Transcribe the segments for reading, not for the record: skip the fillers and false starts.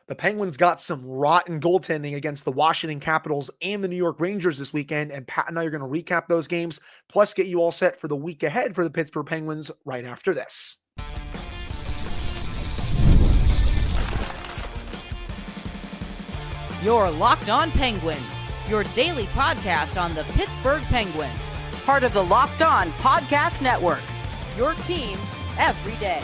The Penguins got some rotten goaltending against the Washington Capitals and the New York Rangers this weekend, and Pat and I are going to recap those games, plus get you all set for the week ahead for the Pittsburgh Penguins right after this. You're Locked On Penguins, your daily podcast on the Pittsburgh Penguins, part of the Locked On Podcast Network, your team every day.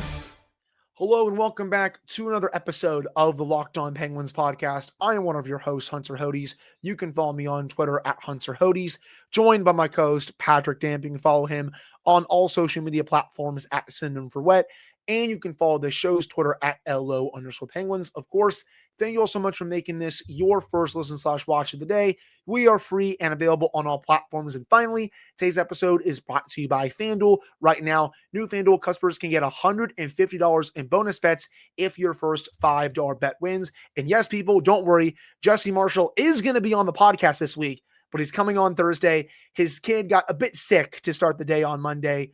Hello and welcome back to another episode of the Locked On Penguins podcast. I am one of your hosts, Hunter Hodes. You can follow me on Twitter at Hunter Hodes, joined by my co-host, Patrick Damp. You can follow him on all social media platforms at SendHimForWet, and you can follow the show's Twitter at LO_Penguins. Of course, thank you all so much for making this your first listen/watch of the day. We are free and available on all platforms. And finally, today's episode is brought to you by FanDuel. Right now, new FanDuel customers can get $150 in bonus bets if your first $5 bet wins. And yes, people, don't worry. Jesse Marshall is going to be on the podcast this week, but he's coming on Thursday. His kid got a bit sick to start the day on Monday.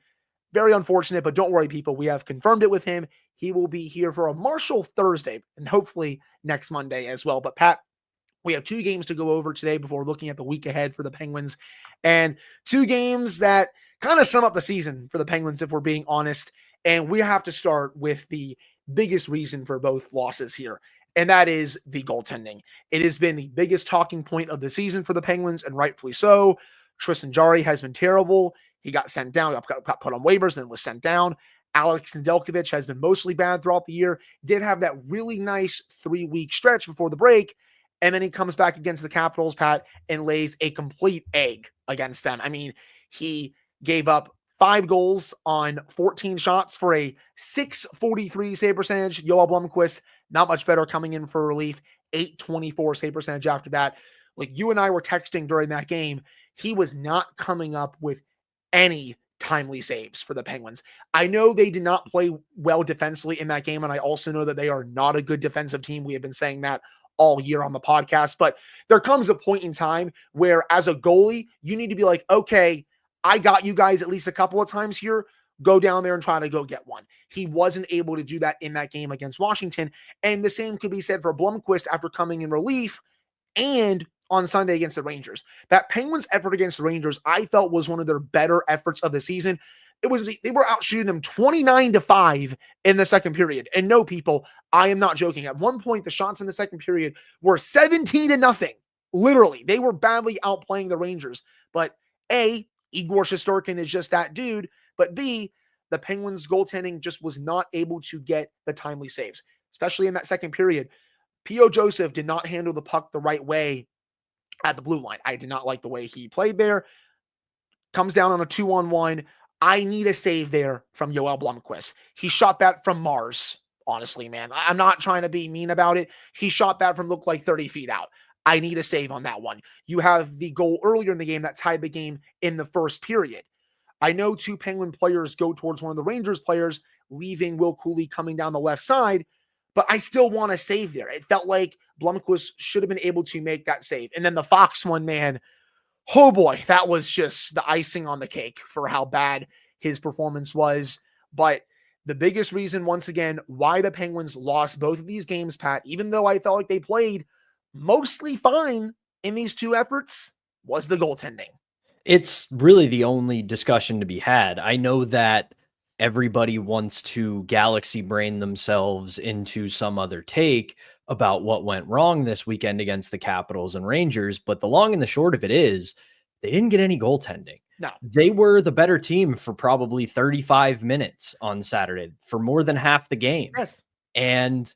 Very unfortunate, but don't worry, people. We have confirmed it with him. He will be here for a Marshall Thursday and hopefully next Monday as well. But Pat, we have two games to go over today before looking at the week ahead for the Penguins, and two games that kind of sum up the season for the Penguins, if we're being honest. And we have to start with the biggest reason for both losses here, and that is the goaltending. It has been the biggest talking point of the season for the Penguins, and rightfully so. Tristan Jarry has been terrible. He got sent down, got put on waivers, then was sent down. Alex Nedeljkovic has been mostly bad throughout the year. Did have that really nice 3-week stretch before the break, and then he comes back against the Capitals, Pat, and lays a complete egg against them. I mean, he gave up 5 goals on 14 shots for a .643 save percentage. Yoel Blomqvist, not much better, coming in for relief, .824 save percentage after that. Like you and I were texting during that game, he was not coming up with any timely saves for the Penguins. I know they did not play well defensively in that game, and I also know that they are not a good defensive team. We have been saying that all year on the podcast, but there comes a point in time where as a goalie, you need to be like, okay, I got you guys at least a couple of times here. Go down there and try to go get one. He wasn't able to do that in that game against Washington, and the same could be said for Blomqvist after coming in relief and on Sunday against the Rangers. That Penguins effort against the Rangers, I felt, was one of their better efforts of the season. They were out shooting them 29-5 in the second period. And no, people, I am not joking. At one point, the shots in the second period were 17-0. Literally, they were badly outplaying the Rangers. But A, Igor Shesterkin is just that dude. But B, the Penguins goaltending just was not able to get the timely saves, especially in that second period. P.O. Joseph did not handle the puck the right way at the blue line. I did not like the way he played there. Comes down on a 2-on-1. I need a save there from Yoel Blomqvist. He shot that from Mars, honestly, man. I'm not trying to be mean about it. He shot that from looked like 30 feet out. I need a save on that one. You have the goal earlier in the game that tied the game in the first period. I know 2 Penguin players go towards one of the Rangers players, leaving Will Cooley coming down the left side, but I still want a save there. It felt like Blomqvist should have been able to make that save. And then the Fox one, man, oh boy, that was just the icing on the cake for how bad his performance was. But the biggest reason, once again, why the Penguins lost both of these games, Pat, even though I felt like they played mostly fine in these two efforts, was the goaltending. It's really the only discussion to be had. I know that everybody wants to galaxy brain themselves into some other take about what went wrong this weekend against the Capitals and Rangers, but the long and the short of it is they didn't get any goaltending. No. They were the better team for probably 35 minutes on Saturday, for more than half the game. Yes. And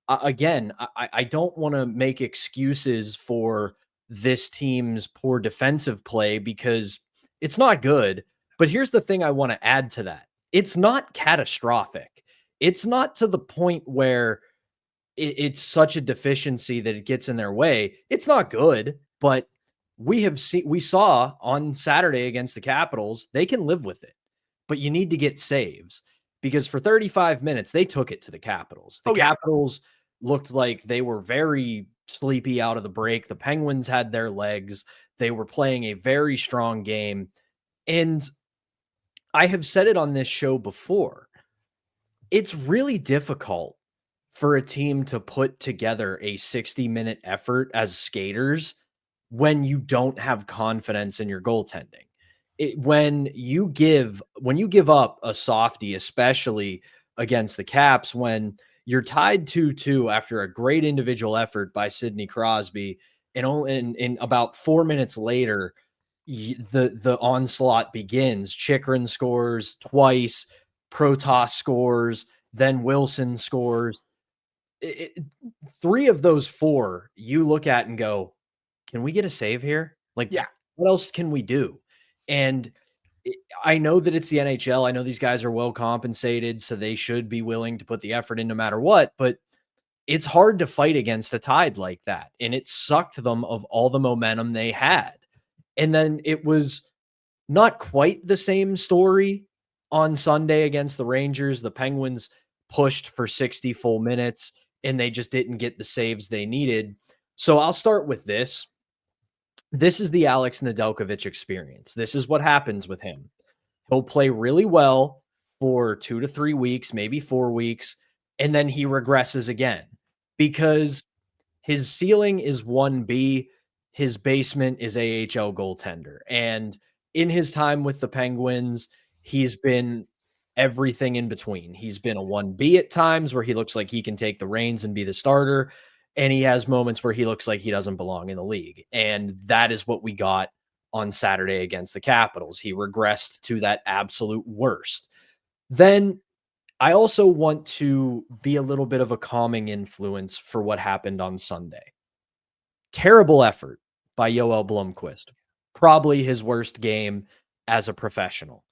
again, I don't want to make excuses for this team's poor defensive play because it's not good. But here's the thing I want to add to that. It's not catastrophic. It's not to the point where it's such a deficiency that it gets in their way. It's not good, but we saw on Saturday against the Capitals, they can live with it, but you need to get saves because for 35 minutes, they took it to the Capitals. The Capitals looked like they were very sleepy out of the break. The Penguins had their legs. They were playing a very strong game. And I have said it on this show before. It's really difficult for a team to put together a 60-minute effort as skaters when you don't have confidence in your goaltending. When you give up a softie, especially against the Caps, when you're tied 2-2 after a great individual effort by Sidney Crosby, and in about 4 minutes later, the onslaught begins. Chikrin scores twice, Protas scores, then Wilson scores. Three of those four you look at and go, can we get a save here? Like, Yeah. what else can we do? And I know that it's the NHL. I know these guys are well compensated, so they should be willing to put the effort in no matter what, but it's hard to fight against a tide like that. And it sucked them of all the momentum they had. And then it was not quite the same story on Sunday against the Rangers. The Penguins pushed for 60 full minutes and they just didn't get the saves they needed. So I'll start with this. This is the Alex Nedeljkovic experience. This is what happens with him. He'll play really well for 2 to 3 weeks, maybe 4 weeks, and then he regresses again because his ceiling is 1B, his basement is AHL goaltender. And in his time with the Penguins, he's been everything in between. He's been a 1B at times where he looks like he can take the reins and be the starter. And he has moments where he looks like he doesn't belong in the league. And that is what we got on Saturday against the Capitals. He regressed to that absolute worst. Then I also want to be a little bit of a calming influence for what happened on Sunday. Terrible effort by Yoel Blomqvist. Probably his worst game as a professional.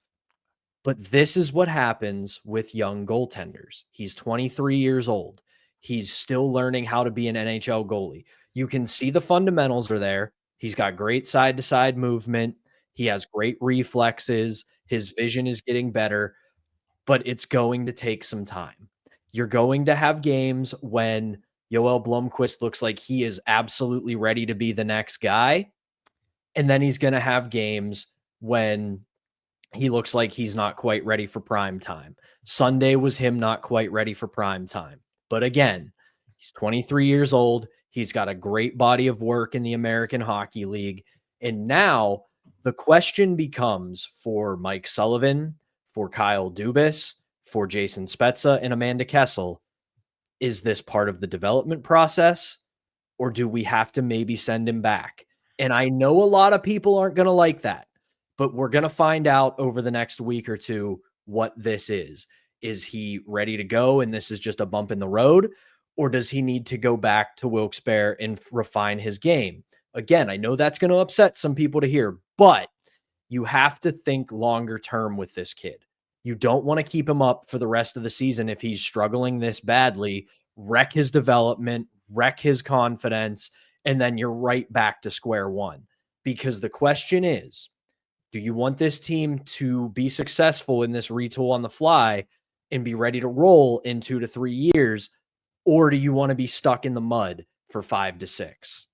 But this is what happens with young goaltenders. He's 23 years old. He's still learning how to be an NHL goalie. You can see the fundamentals are there. He's got great side-to-side movement. He has great reflexes. His vision is getting better, but it's going to take some time. You're going to have games when Yoel Blomqvist looks like he is absolutely ready to be the next guy, and then he's going to have games when he looks like he's not quite ready for prime time. Sunday was him not quite ready for prime time. But again, he's 23 years old. He's got a great body of work in the American Hockey League. And now the question becomes for Mike Sullivan, for Kyle Dubas, for Jason Spezza, and Amanda Kessel, is this part of the development process, or do we have to maybe send him back? And I know a lot of people aren't going to like that, but we're going to find out over the next week or two what this is. Is he ready to go and this is just a bump in the road? Or does he need to go back to Wilkes-Barre and refine his game? Again, I know that's going to upset some people to hear, but you have to think longer term with this kid. You don't want to keep him up for the rest of the season if he's struggling this badly, wreck his development, wreck his confidence, and then you're right back to square one. Because the question is, do you want this team to be successful in this retool on the fly and be ready to roll in 2 to 3 years? Or do you want to be stuck in the mud for 5 to 6?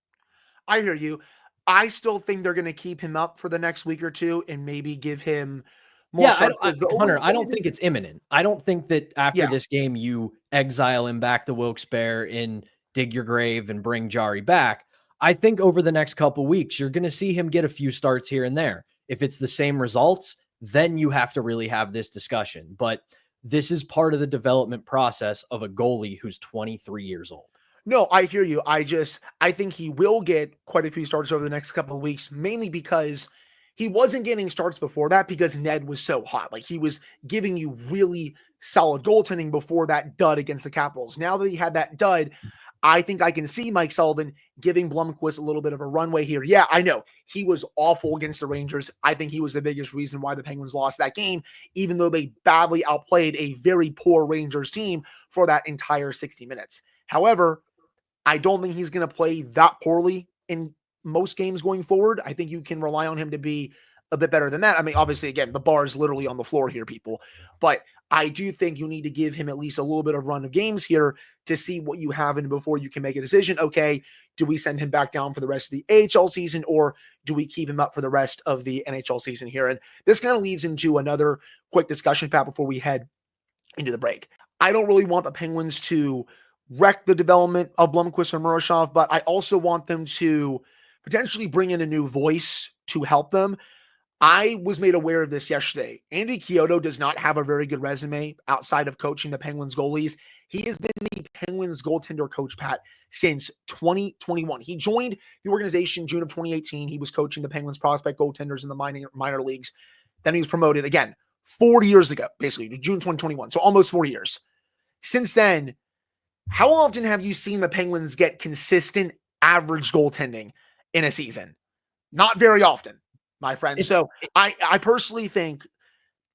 I hear you. I still think they're going to keep him up for the next week or two and maybe give him more. Yeah, Hunter, I don't think it's imminent. I don't think that after Yeah. this game, you exile him back to Wilkes-Barre and dig your grave and bring Jari back. I think over the next couple weeks, you're going to see him get a few starts here and there. If it's the same results, then you have to really have this discussion. But this is part of the development process of a goalie who's 23 years old. No, I hear you. I think he will get quite a few starts over the next couple of weeks, mainly because he wasn't getting starts before that because Ned was so hot. Like, he was giving you really solid goaltending before that dud against the Capitals. Now that he had that dud, I think I can see Mike Sullivan giving Blomqvist a little bit of a runway here. Yeah, I know he was awful against the Rangers. I think he was the biggest reason why the Penguins lost that game, even though they badly outplayed a very poor Rangers team for that entire 60 minutes. However, I don't think he's going to play that poorly in most games going forward. I think you can rely on him to be a bit better than that. I mean, obviously, again, the bar is literally on the floor here, people. But I do think you need to give him at least a little bit of run of games here to see what you have in before you can make a decision. Okay, do we send him back down for the rest of the AHL season, or do we keep him up for the rest of the NHL season here? And this kind of leads into another quick discussion, Pat, before we head into the break. I don't really want the Penguins to wreck the development of Blomqvist or Murashov, but I also want them to potentially bring in a new voice to help them. I was made aware of this yesterday. Andy Chiodo does not have a very good resume outside of coaching the Penguins goalies. He has been the Penguins goaltender coach, Pat, since 2021. He joined the organization June of 2018. He was coaching the Penguins prospect goaltenders in the minor leagues. Then he was promoted again 4 years ago, basically June 2021. So almost 4 years. Since then, how often have you seen the Penguins get consistent average goaltending in a season? Not very often, my friend. So I personally think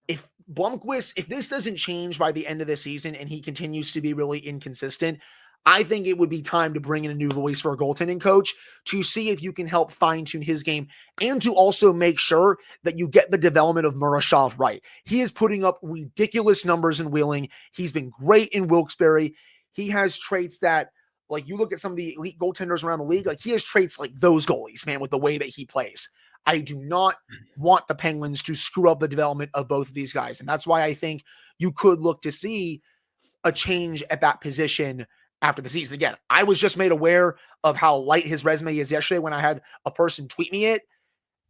if Blomqvist, if this doesn't change by the end of the season and he continues to be really inconsistent, I think it would be time to bring in a new voice for a goaltending coach to see if you can help fine-tune his game and to also make sure that you get the development of Murashov right. He is putting up ridiculous numbers in Wheeling. He's been great in Wilkes-Barre. He has traits that, like, you look at some of the elite goaltenders around the league, like, he has traits like those goalies, man, with the way that he plays. I do not want the Penguins to screw up the development of both of these guys. And that's why I think you could look to see a change at that position after the season. Again, I was just made aware of how light his resume is yesterday when I had a person tweet me it.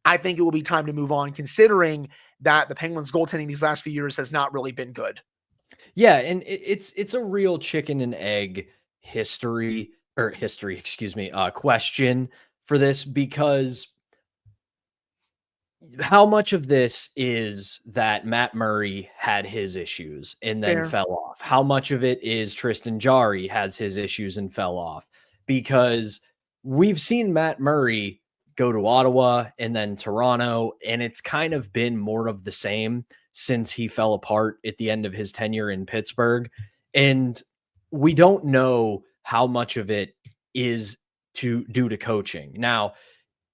I think it will be time to move on, considering that the Penguins goaltending these last few years has not really been good. Yeah, and it's a real chicken and egg question for this, because how much of this is that Matt Murray had his issues and then fell off? How much of it is Tristan Jarry has his issues and fell off? Because we've seen Matt Murray go to Ottawa and then Toronto, and it's kind of been more of the same since he fell apart at the end of his tenure in Pittsburgh. And we don't know how much of it is due to coaching. Now,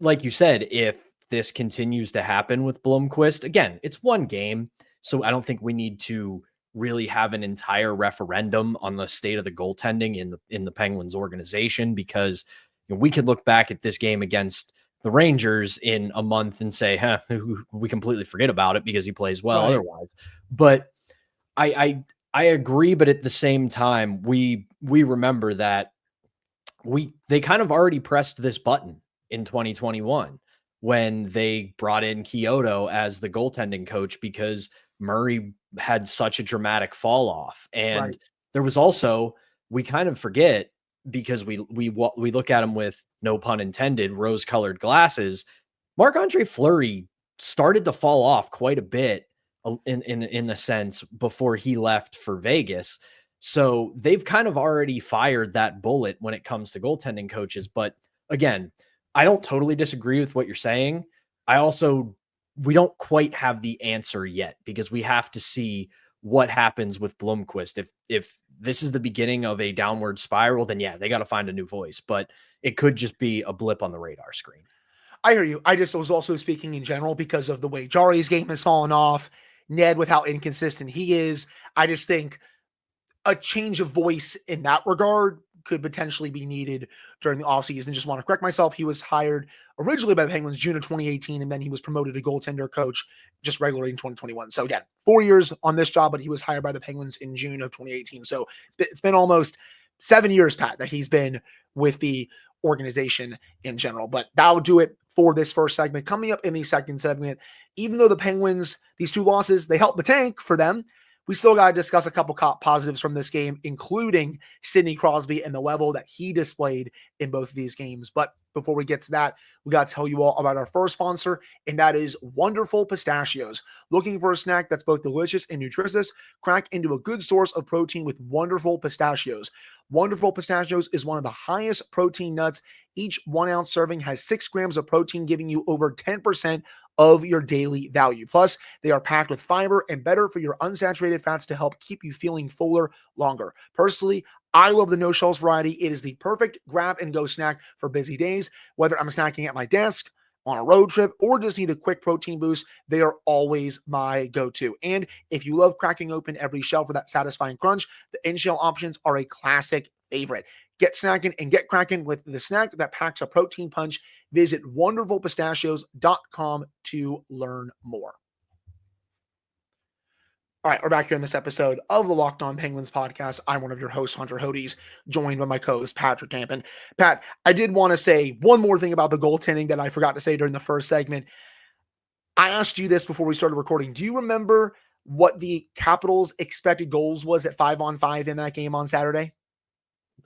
like you said, if this continues to happen with Blomqvist, again, it's one game, so I don't think we need to really have an entire referendum on the state of the goaltending in the Penguins organization, because we could look back at this game against the Rangers in a month and say, we completely forget about it because he plays well otherwise. But I agree, but at the same time, we remember that they kind of already pressed this button in 2021 when they brought in Chiodo as the goaltending coach, because Murray had such a dramatic fall off. And there was also, we kind of forget, because we look at him with, no pun intended, rose-colored glasses. Marc-Andre Fleury started to fall off quite a bit in the sense before he left for Vegas. So they've kind of already fired that bullet when it comes to goaltending coaches. But again, I don't totally disagree with what you're saying. We don't quite have the answer yet, because we have to see what happens with Blomqvist. If this is the beginning of a downward spiral, then yeah, they got to find a new voice, but it could just be a blip on the radar screen. I hear you. I just was also speaking in general because of the way Jarry's game has fallen off, Ned with how inconsistent he is. I just think a change of voice in that regard could potentially be needed during the offseason. Just want to correct myself. He was hired originally by the Penguins June of 2018, and then he was promoted to goaltender coach just regularly in 2021. So again, 4 years on this job, but he was hired by the Penguins in June of 2018. So it's been almost 7 years, Pat, that he's been with the organization in general. But that'll do it for this first segment. Coming up in the second segment, even though the Penguins, these 2 losses, they helped the tank for them, we still got to discuss a couple positives from this game, including Sidney Crosby and the level that he displayed in both of these games. But before we get to that, we got to tell you all about our first sponsor, and that is Wonderful Pistachios. Looking for a snack that's both delicious and nutritious? Crack into a good source of protein with Wonderful Pistachios. Wonderful Pistachios is one of the highest protein nuts. Each 1 ounce serving has 6 grams of protein, giving you over 10% of your daily value. Plus, they are packed with fiber and better for your unsaturated fats to help keep you feeling fuller longer. Personally, I love the no shells variety. It is the perfect grab and go snack for busy days. Whether I'm snacking at my desk, on a road trip, or just need a quick protein boost, they are always my go-to. And if you love cracking open every shell for that satisfying crunch, the in-shell options are a classic favorite. Get snacking and get cracking with the snack that packs a protein punch. Visit wonderfulpistachios.com to learn more. All right, we're back here in this episode of the Locked On Penguins podcast. I'm one of your hosts, Hunter Hodes, joined by my co-host, Patrick Dampin. Pat, I did want to say one more thing about the goaltending that I forgot to say during the first segment. I asked you this before we started recording. Do you remember what the Capitals' expected goals was at 5-on-5 in that game on Saturday?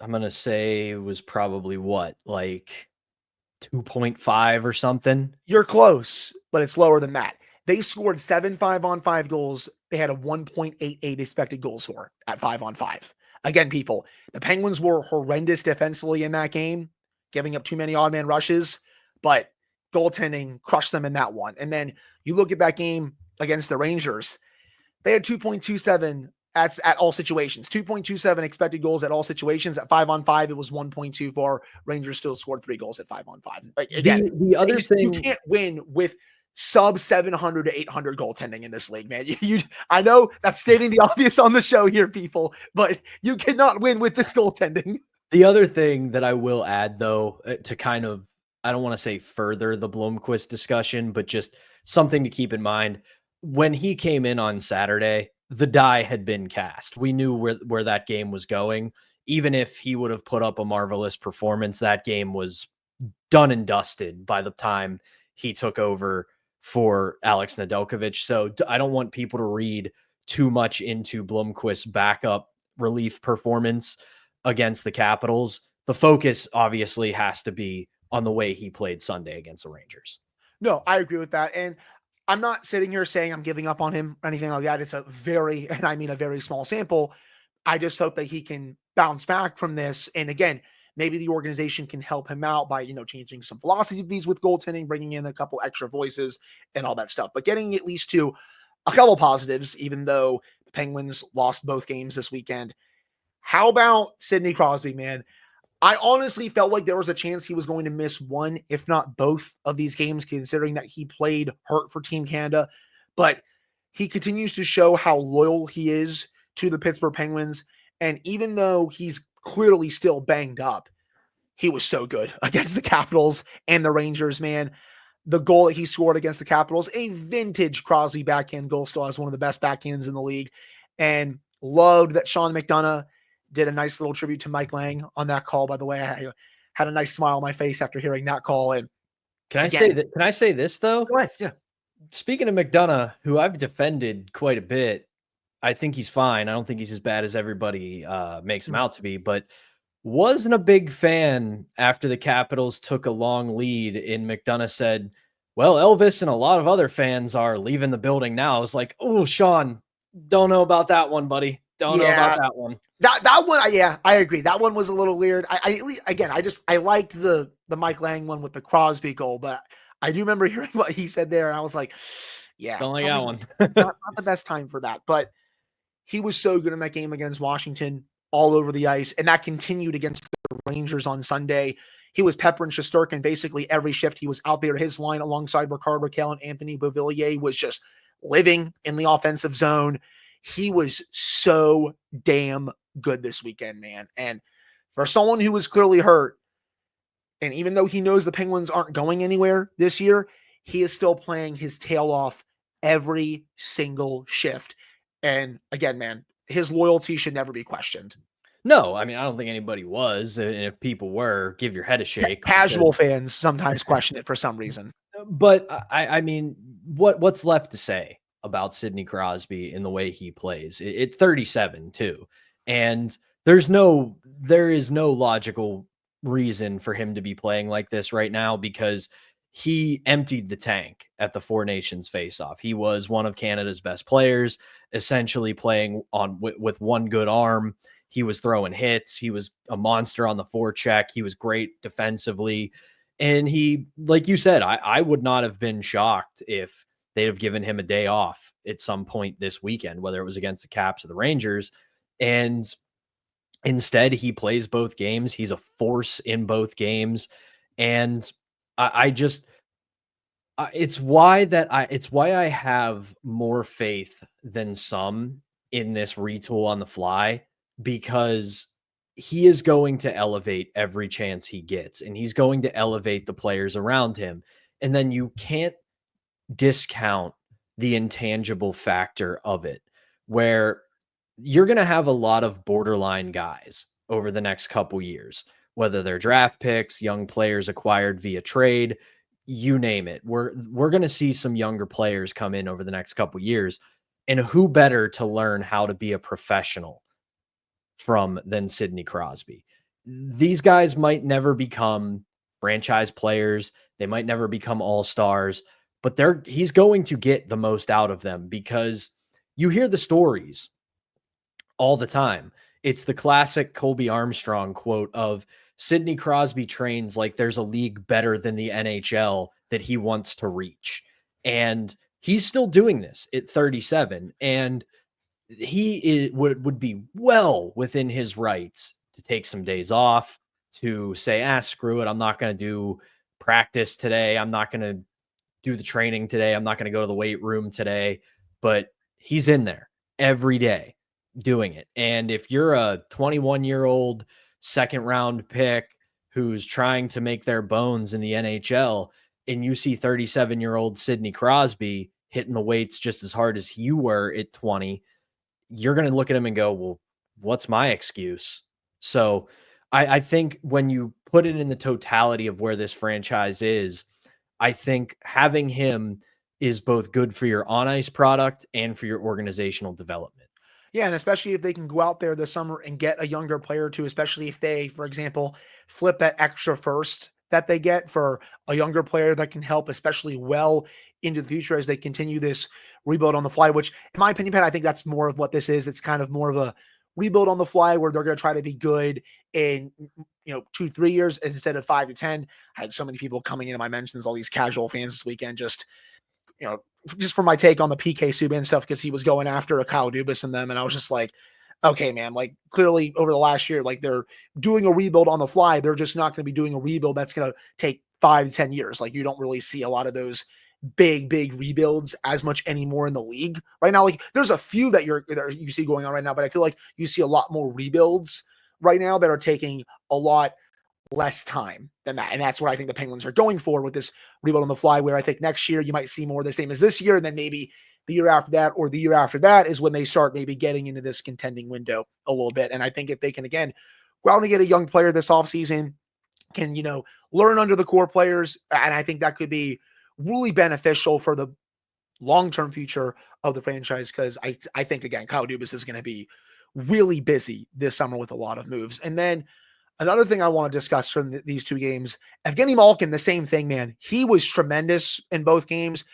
I'm going to say it was probably like 2.5 or something? You're close, but it's lower than that. They scored 7 5-on-5 goals. They had a 1.88 expected goals for at 5-on-5. Again, people, the Penguins were horrendous defensively in that game, giving up too many odd man rushes, but goaltending crushed them in that one. And then you look at that game against the Rangers, they had 2.27 at all situations, 2.27 expected goals at all situations. At 5-on-5, it was 1.24. Rangers still scored 3 goals at 5-on-5. Like, again, the other thing, you can't win with sub 700 to 800 goaltending in this league, man. I know that's stating the obvious on the show here, people, but you cannot win with this goaltending. The other thing that I will add, though, to kind of, I don't want to say further the Blomqvist discussion, but just something to keep in mind. When he came in on Saturday, the die had been cast. We knew where that game was going. Even if he would have put up a marvelous performance, that game was done and dusted by the time he took over for Alex Nedeljkovic. So I don't want people to read too much into Blomqvist's backup relief performance against the Capitals. The focus obviously has to be on the way he played Sunday against the Rangers. No, I agree with that. And I'm not sitting here saying I'm giving up on him or anything like that. It's a very, and I mean a very small sample. I just hope that he can bounce back from this. And again, maybe the organization can help him out by, changing some philosophies with goaltending, bringing in a couple extra voices and all that stuff. But getting at least to a couple positives, even though the Penguins lost both games this weekend. How about Sidney Crosby, man? I honestly felt like there was a chance he was going to miss one, if not both of these games, considering that he played hurt for Team Canada. But he continues to show how loyal he is to the Pittsburgh Penguins. And even though he's clearly still banged up, he was so good against the Capitals and the Rangers, man. The goal that he scored against the Capitals, a vintage Crosby backhand goal, still has one of the best backhands in the league. And loved that Sean McDonough did a nice little tribute to Mike Lang on that call. By the way, I had a nice smile on my face after hearing that call. And can I say that? Can I say this though? Go ahead. Yeah. Speaking of McDonough, who I've defended quite a bit, I think he's fine. I don't think he's as bad as everybody makes him out to be, but wasn't a big fan after the Capitals took a long lead. And McDonough said, "Well, Elvis and a lot of other fans are leaving the building now." I was like, "Oh, Sean, don't know about that one, buddy. Don't know about that one." That one, I agree. That one was a little weird. I liked the Mike Lang one with the Crosby goal, but I do remember hearing what he said there, and I was like, yeah, don't like that one. not the best time for that. But he was so good in that game against Washington, all over the ice, and that continued against the Rangers on Sunday. He was peppering Shesterkin basically every shift. He was out there. His line alongside Rickard Rakell and Anthony Beauvillier was just living in the offensive zone. He was so damn good this weekend, man. And for someone who was clearly hurt, and even though he knows the Penguins aren't going anywhere this year, he is still playing his tail off every single shift. And again, man, his loyalty should never be questioned. No, I mean, I don't think anybody was. And if people were, give your head a shake. Casual fans sometimes question it for some reason. But I mean, what's left to say about Sidney Crosby in the way he plays? At 37 too. And there is no logical reason for him to be playing like this right now, because he emptied the tank at the Four Nations face-off. He was one of Canada's best players, essentially playing with one good arm. He was throwing hits. He was a monster on the forecheck. He was great defensively. And he, like you said, I would not have been shocked if they'd have given him a day off at some point this weekend, whether it was against the Caps or the Rangers. And instead, he plays both games. He's a force in both games. And it's why I have more faith than some in this retool on the fly, because he is going to elevate every chance he gets, and he's going to elevate the players around him. And then you can't discount the intangible factor of it. where you're going to have a lot of borderline guys over the next couple years, whether they're draft picks, young players acquired via trade, you name it. We're going to see some younger players come in over the next couple years. And who better to learn how to be a professional from than Sidney Crosby? These guys might never become franchise players. They might never become all-stars, but he's going to get the most out of them because you hear the stories all the time. It's the classic Colby Armstrong quote of Sidney Crosby trains like there's a league better than the NHL that he wants to reach. And he's still doing this at 37. And he would be well within his rights to take some days off, to say, screw it. I'm not going to do practice today. I'm not going to do the training today. I'm not going to go to the weight room today. But he's in there every day doing it. And if you're a 21-year-old second round pick who's trying to make their bones in the NHL and you see 37-year-old Sidney Crosby hitting the weights just as hard as you were at 20, you're going to look at him and go, well, what's my excuse? So I think when you put it in the totality of where this franchise is, I think having him is both good for your on-ice product and for your organizational development. Yeah, and especially if they can go out there this summer and get a younger player too, especially if they, for example, flip that extra first that they get for a younger player that can help, especially well into the future as they continue this rebuild on the fly, which in my opinion, Pat, I think that's more of what this is. It's kind of more of a rebuild on the fly where they're going to try to be good in 2-3 years instead of 5 to 10. I had so many people coming into my mentions, all these casual fans this weekend, just for my take on the PK Subban stuff, because he was going after a Kyle Dubas and them. And I was just like, okay, man, like clearly over the last year, like they're doing a rebuild on the fly. They're just not going to be doing a rebuild that's going to take 5 to 10 years. Like you don't really see a lot of those big rebuilds as much anymore in the league right now. Like there's a few that you see going on right now, but I feel like you see a lot more rebuilds right now that are taking a lot less time than that. And that's what I think the Penguins are going for with this rebuild on the fly, where I think next year you might see more of the same as this year. And then maybe the year after that or the year after that is when they start maybe getting into this contending window a little bit. And I think if they can, again, go out and get a young player this offseason, can, learn under the core players. And I think that could be really beneficial for the long-term future of the franchise. Because I think, again, Kyle Dubas is going to be really busy this summer with a lot of moves. And then another thing I want to discuss from these two games, Evgeni Malkin, the same thing, man. He was tremendous in both games.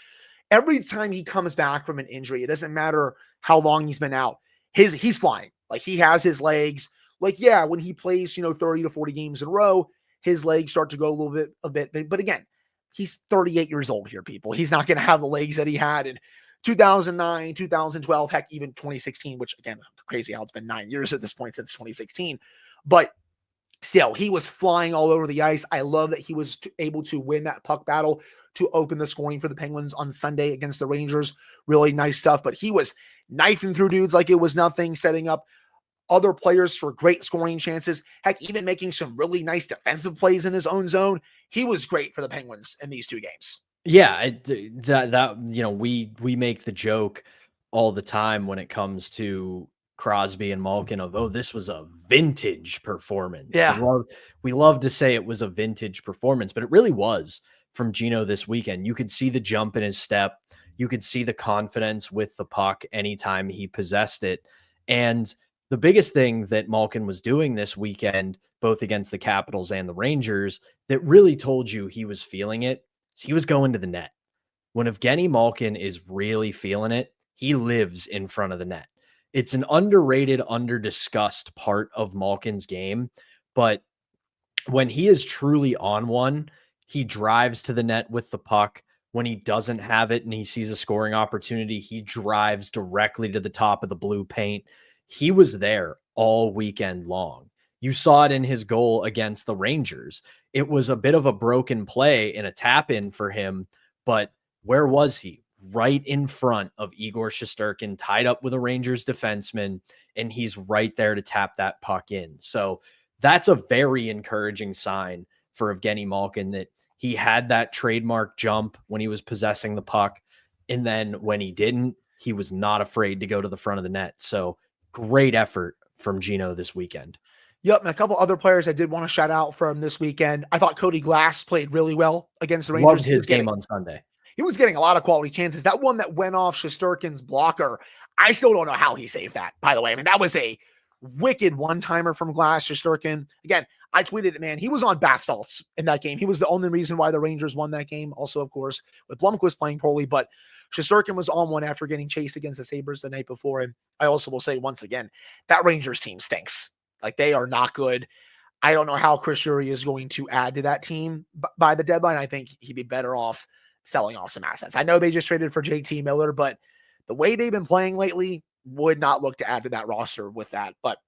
Every time he comes back from an injury, it doesn't matter how long he's been out, he's flying. Like he has his legs. Like, yeah, when he plays, 30 to 40 games in a row, his legs start to go a bit. But again, he's 38 years old here, people. He's not going to have the legs that he had in 2009, 2012, heck, even 2016, which again, crazy how it's been 9 years at this point since 2016. But still, he was flying all over the ice. I love that he was able to win that puck battle to open the scoring for the Penguins on Sunday against the Rangers. Really nice stuff. But he was knifing through dudes like it was nothing, setting up other players for great scoring chances. Heck, even making some really nice defensive plays in his own zone. He was great for the Penguins in these two games. Yeah, we make the joke all the time when it comes to Crosby and Malkin of, this was a vintage performance. Yeah. We love to say it was a vintage performance, but it really was from Gino this weekend. You could see the jump in his step. You could see the confidence with the puck anytime he possessed it. And the biggest thing that Malkin was doing this weekend, both against the Capitals and the Rangers, that really told you he was feeling it, he was going to the net. When Evgeni Malkin is really feeling it, he lives in front of the net. It's an underrated, under-discussed part of Malkin's game, but when he is truly on one, he drives to the net with the puck. When he doesn't have it and he sees a scoring opportunity, he drives directly to the top of the blue paint. He was there all weekend long. You saw it in his goal against the Rangers. It was a bit of a broken play and a tap in for him, but where was he? Right in front of Igor Shesterkin, tied up with a Rangers defenseman, and he's right there to tap that puck in. So that's a very encouraging sign for Evgeni Malkin, that he had that trademark jump when he was possessing the puck. And then when he didn't, he was not afraid to go to the front of the net. So great effort from Gino this weekend. Yep, and a couple other players I did want to shout out from this weekend. I thought Cody Glass played really well against the Rangers. Loved his game on Sunday. He was getting a lot of quality chances. That one that went off Shesterkin's blocker, I still don't know how he saved that, by the way. I mean, that was a wicked one-timer from Glass. Shesterkin, again, I tweeted it, man. He was on bath salts in that game. He was the only reason why the Rangers won that game. Also, of course, with Blomqvist playing poorly, but Shesterkin was on one after getting chased against the Sabres the night before. And I also will say once again, that Rangers team stinks. Like, they are not good. I don't know how Chris Drury is going to add to that team by the deadline. I think he'd be better off selling off some assets. I know they just traded for JT Miller, but the way they've been playing lately would not look to add to that roster with that. But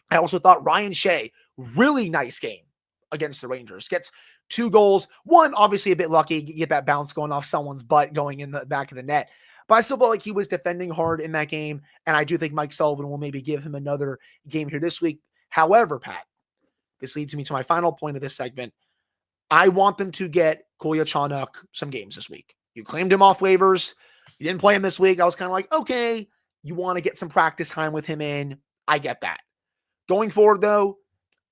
I also thought Ryan Shea, really nice game against the Rangers. Gets 2 goals. One, obviously a bit lucky, get that bounce going off someone's butt going in the back of the net. But I still felt like he was defending hard in that game, and I do think Mike Sullivan will maybe give him another game here this week. However, Pat, this leads me to my final point of this segment. I want them to get Kolyachonok some games this week. You claimed him off waivers. You didn't play him this week. I was kind of like, okay, you want to get some practice time with him in. I get that. Going forward, though,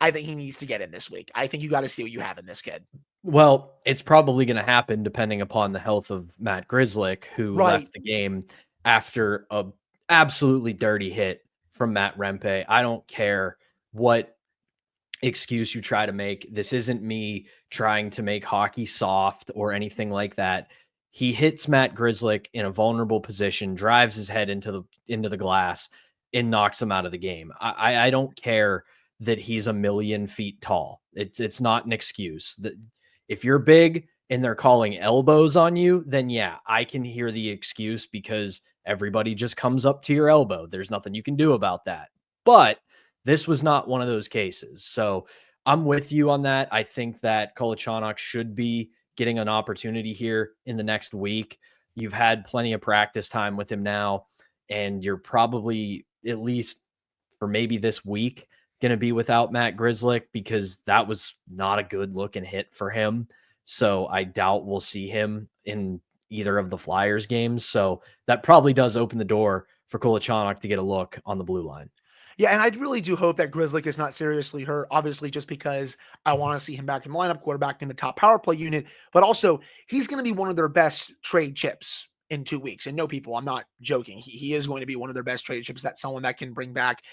I think he needs to get in this week. I think you got to see what you have in this kid. Well, it's probably going to happen depending upon the health of Matt Grzelcyk, who left the game after a absolutely dirty hit from Matt Rempe. I don't care what excuse you try to make. This isn't me trying to make hockey soft or anything like that. He hits Matt Grzelcyk in a vulnerable position, drives his head into the glass, and knocks him out of the game. I don't care that he's a million feet tall. It's not an excuse. That if you're big and they're calling elbows on you, then yeah, I can hear the excuse because everybody just comes up to your elbow. There's nothing you can do about that. But this was not one of those cases. So I'm with you on that. I think that Kolyachonok should be getting an opportunity here in the next week. You've had plenty of practice time with him now, and you're probably, at least for maybe this week, going to be without Matt Grzelcyk because that was not a good looking hit for him. So I doubt we'll see him in either of the Flyers games. So that probably does open the door for Kolyachonok to get a look on the blue line. Yeah, and I really do hope that Grzelcyk is not seriously hurt, obviously, just because I want to see him back in the lineup, quarterback in the top power play unit, but also he's going to be one of their best trade chips in 2 weeks. And no, people, I'm not joking. He is going to be one of their best trade chips. That's someone that can bring back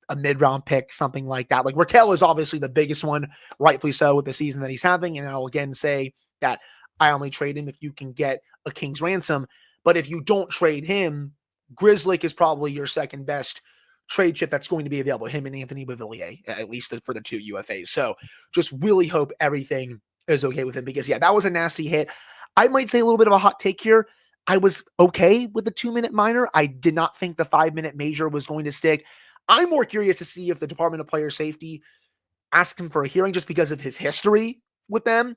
a mid-round pick, something like that. Like Raquel is obviously the biggest one, rightfully so, with the season that he's having. And I'll again say that I only trade him if you can get a king's ransom. But if you don't trade him, Grzelcyk is probably your second best trade chip that's going to be available, him and Anthony Beauvillier, at least for the 2 UFAs. So just really hope everything is okay with him because, yeah, that was a nasty hit. I might say a little bit of a hot take here. I was okay with the 2-minute minor. I did not think the 5-minute major was going to stick. I'm more curious to see if the Department of Player Safety asked him for a hearing just because of his history with them.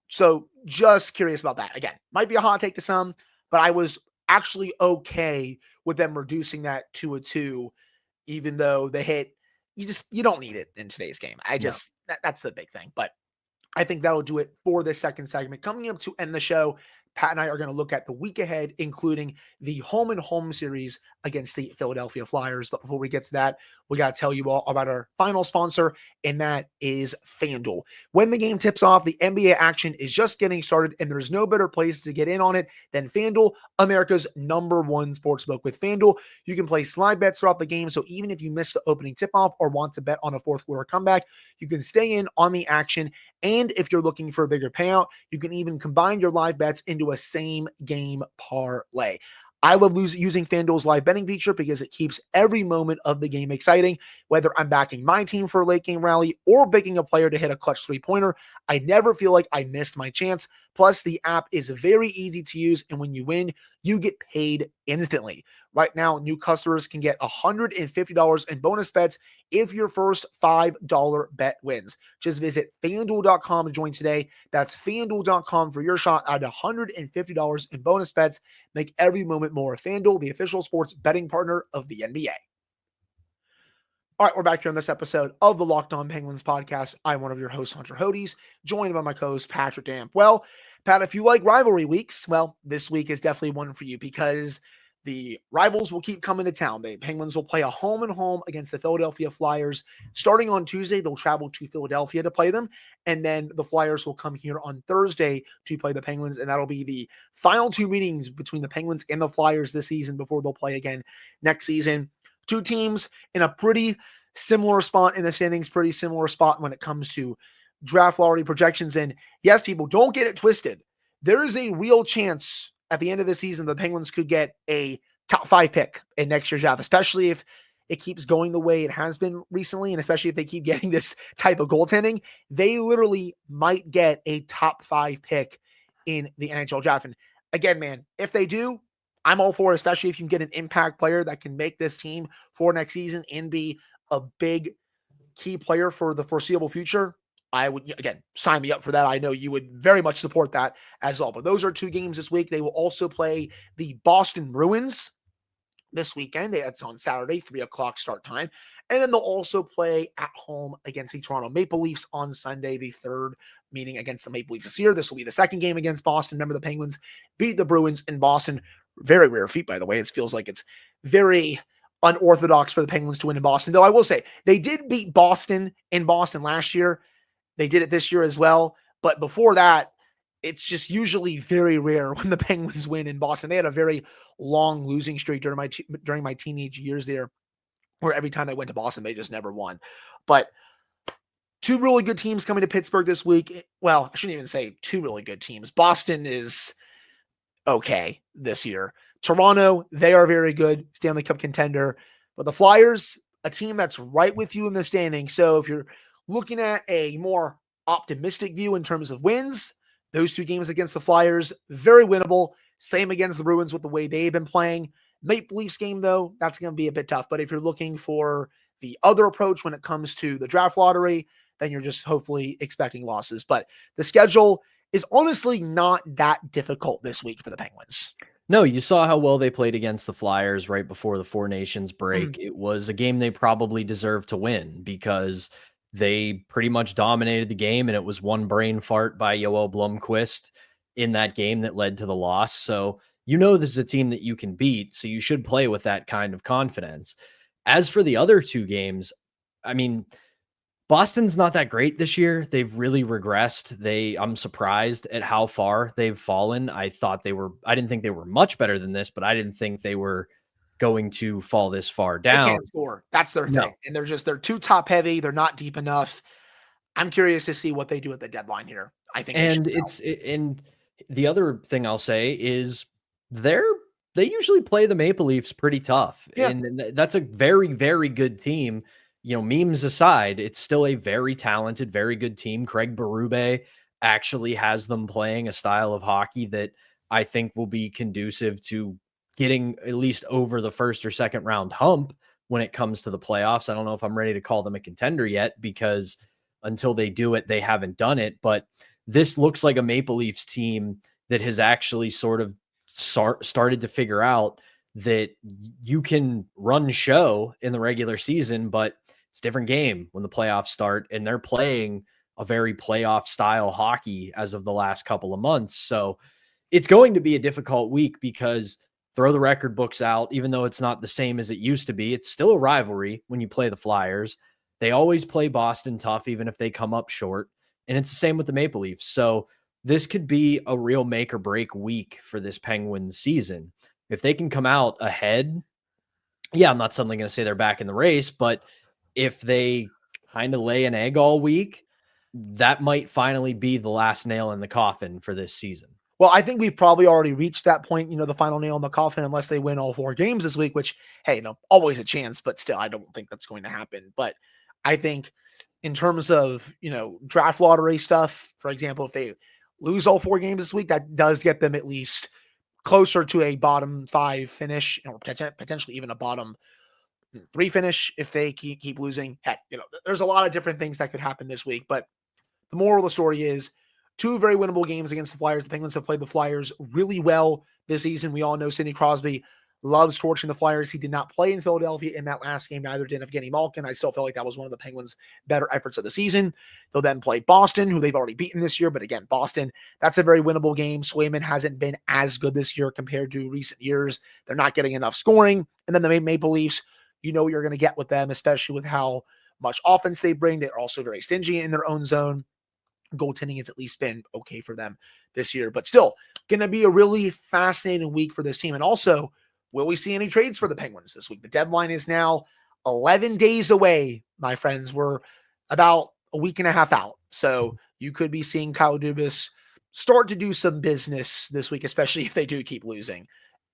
So just curious about that. Again, might be a hot take to some, but I was actually okay with them reducing that to a 2, even though the hit, you don't need it in today's game. That's the big thing. But I think that'll do it for this second segment. Coming up to end the show, Pat and I are going to look at the week ahead, including the home and home series against the Philadelphia Flyers. But before we get to that, we got to tell you all about our final sponsor, and that is FanDuel. When the game tips off, the NBA action is just getting started, and there's no better place to get in on it than FanDuel, America's #1 sportsbook. With FanDuel, you can play slide bets throughout the game, so even if you miss the opening tip-off or want to bet on a fourth quarter comeback, you can stay in on the action. And if you're looking for a bigger payout, you can even combine your live bets into a same game parlay. I love using FanDuel's live betting feature because it keeps every moment of the game exciting. Whether I'm backing my team for a late game rally or picking a player to hit a clutch 3-pointer, I never feel like I missed my chance. Plus, the app is very easy to use, and when you win, you get paid instantly. Right now, new customers can get $150 in bonus bets if your first $5 bet wins. Just visit FanDuel.com to join today. That's FanDuel.com for your shot at $150 in bonus bets. Make every moment more. FanDuel, the official sports betting partner of the NBA. All right, we're back here on this episode of the Locked On Penguins podcast. I'm one of your hosts, Hunter Hodes, joined by my co-host, Patrick Damp. Well, Pat, if you like rivalry weeks, well, this week is definitely one for you because the rivals will keep coming to town. The Penguins will play a home and home against the Philadelphia Flyers. Starting on Tuesday, they'll travel to Philadelphia to play them. And then the Flyers will come here on Thursday to play the Penguins. And that'll be the final two meetings between the Penguins and the Flyers this season before they'll play again next season. Two teams in a pretty similar spot in the standings, pretty similar spot when it comes to draft lottery projections. And yes, people, don't get it twisted. There is a real chance at the end of the season, the Penguins could get a top 5 pick in next year's draft, especially if it keeps going the way it has been recently, and especially if they keep getting this type of goaltending. They literally might get a top 5 pick in the NHL draft. And again, man, if they do, I'm all for it, especially if you can get an impact player that can make this team for next season and be a big key player for the foreseeable future. I would, again, sign me up for that. I know you would very much support that as well. But those are 2 games this week. They will also play the Boston Bruins this weekend. It's on Saturday, 3:00 start time. And then they'll also play at home against the Toronto Maple Leafs on Sunday, the 3rd meeting against the Maple Leafs this year. This will be the 2nd game against Boston. Remember, the Penguins beat the Bruins in Boston. Very rare feat, by the way. It feels like it's very unorthodox for the Penguins to win in Boston. Though I will say, they did beat Boston in Boston last year. They did it this year as well. But before that, it's just usually very rare when the Penguins win in Boston. They had a very long losing streak during my teenage years there, where every time they went to Boston, they just never won. But 2 really good teams coming to Pittsburgh this week. Well, I shouldn't even say 2 really good teams. Boston is okay this year. Toronto, they are very good, Stanley Cup contender. But the Flyers, a team that's right with you in the standing. So if you're looking at a more optimistic view in terms of wins, those 2 games against the Flyers, very winnable. Same against the Bruins with the way they've been playing. Maple Leafs game, though, that's going to be a bit tough. But if you're looking for the other approach when it comes to the draft lottery, then you're just hopefully expecting losses. But the schedule is honestly not that difficult this week for the Penguins. No, you saw how well they played against the Flyers right before the 4 Nations break. It was a game they probably deserved to win because they pretty much dominated the game, and it was one brain fart by Yoel Blomqvist in that game that led to the loss. So you know this is a team that you can beat, so you should play with that kind of confidence. As for the other 2 games, I mean, Boston's not that great this year. They've really regressed. I'm surprised at how far they've fallen. I didn't think they were much better than this, but I didn't think they were going to fall this far down. They can't score. That's their thing. And they're too top heavy. They're not deep enough. I'm curious to see what they do at the deadline here. I think, and the other thing I'll say is they usually play the Maple Leafs pretty tough. Yeah. And that's a very, very good team. You know, memes aside, it's still a very talented, very good team. Craig Berube actually has them playing a style of hockey that I think will be conducive to getting at least over the 1st or 2nd round hump when it comes to the playoffs. I don't know if I'm ready to call them a contender yet, because until they do it, they haven't done it. But this looks like a Maple Leafs team that has actually sort of started to figure out that you can run show in the regular season, but it's a different game when the playoffs start, and they're playing a very playoff style hockey as of the last couple of months. So it's going to be a difficult week, because throw the record books out, even though it's not the same as it used to be, it's still a rivalry when you play the Flyers. They always play Boston tough, even if they come up short. And it's the same with the Maple Leafs. So this could be a real make or break week for this Penguins season. If they can come out ahead, I'm not suddenly going to say they're back in the race, but if they kind of lay an egg all week, that might finally be the last nail in the coffin for this season. Well, I think we've probably already reached that point, the final nail in the coffin, unless they win all 4 games this week, which, hey, always a chance, but still, I don't think that's going to happen. But I think in terms of, draft lottery stuff, for example, if they lose all 4 games this week, that does get them at least closer to a bottom 5 finish, or potentially even a bottom 3 finish if they keep losing. Heck, there's a lot of different things that could happen this week, but the moral of the story is 2 very winnable games against the Flyers. The Penguins have played the Flyers really well this season. We all know Sidney Crosby loves torching the Flyers. He did not play in Philadelphia in that last game. Neither did Evgeni Malkin. I still feel like that was one of the Penguins' better efforts of the season. They'll then play Boston, who they've already beaten this year. But again, Boston, that's a very winnable game. Swayman hasn't been as good this year compared to recent years. They're not getting enough scoring. And then the Maple Leafs, you know what you're going to get with them, especially with how much offense they bring. They're also very stingy in their own zone. Goaltending has at least been okay for them this year, but still going to be a really fascinating week for this team. And also, will we see any trades for the Penguins this week? The deadline is now 11 days away, my friends. We're about a week and a half out. So you could be seeing Kyle Dubas start to do some business this week, especially if they do keep losing.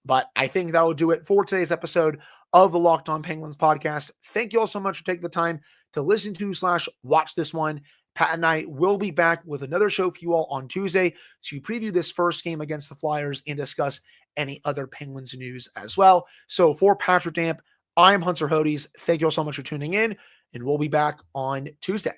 But I think that will do it for today's episode of the Locked On Penguins podcast. Thank you all so much for taking the time to listen to / watch this one. Pat and I will be back with another show for you all on Tuesday to preview this first game against the Flyers and discuss any other Penguins news as well. So for Patrick Damp, I'm Hunter Hodes. Thank you all so much for tuning in, and we'll be back on Tuesday.